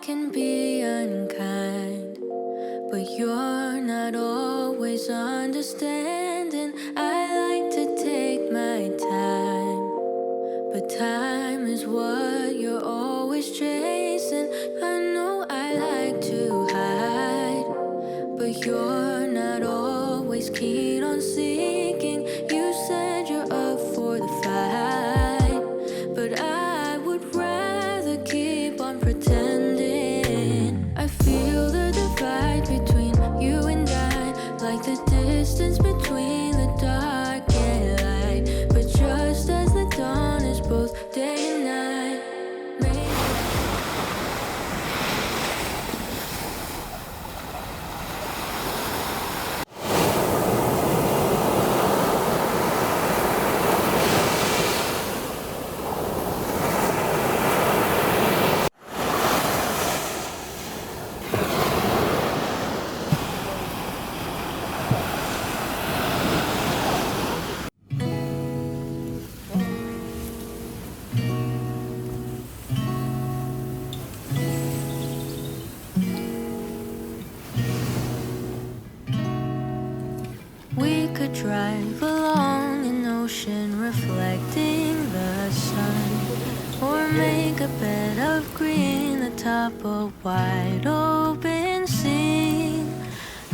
can be unkind, but you're not always understanding. I like to take my time, but time is what you're always chasing. I know I like to hide, but you're not always keen on seeking. You said you're up for the fight, but I would rather keep on pretending. I feel the divide between you and I, like the distance between the dark and light. But just as the dawn is both day and night, we could drive along an ocean reflecting the sun, or make a bed of green atop a wide open scene.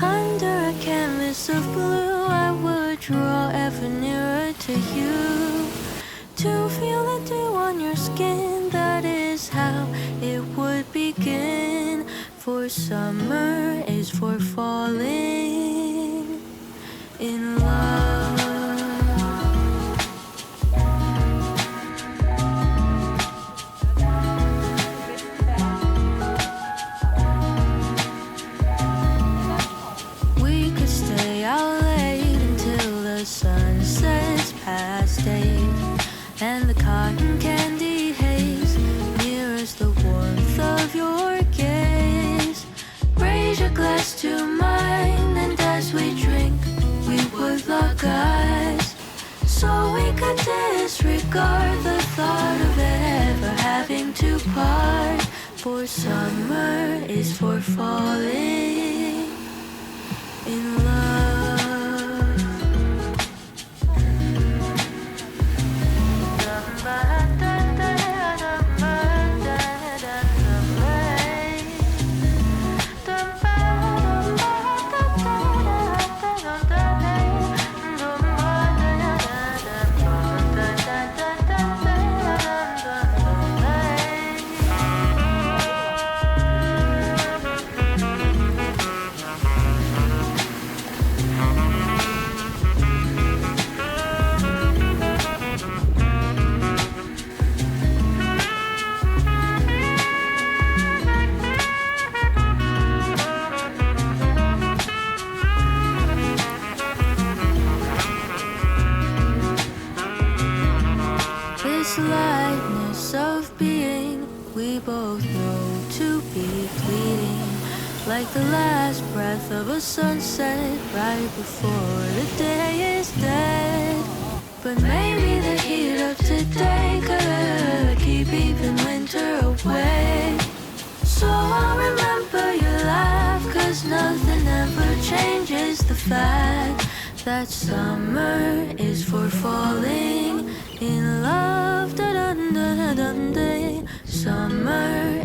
Under a canvas of blue, I would draw ever nearer to you, to feel the dew on your skin. That is how it would begin. For summer is for falling in love. We could stay out late until the sun sets past 8, and the cotton candy haze mirrors the warmth of your gaze. Raise your glass to mine, and as we drink, we would lock eyes, so we could disregard the thought of ever having to part. For summer is for falling in love. This lightness of being, we both know to be fleeting, like the last breath of a sunset right before the day is dead. But maybe the heat of today could keep even winter away. So I'll remember your laugh, 'cause nothing ever changes the fact that summer is for falling in love. Da -da -da -da -da -da. Summer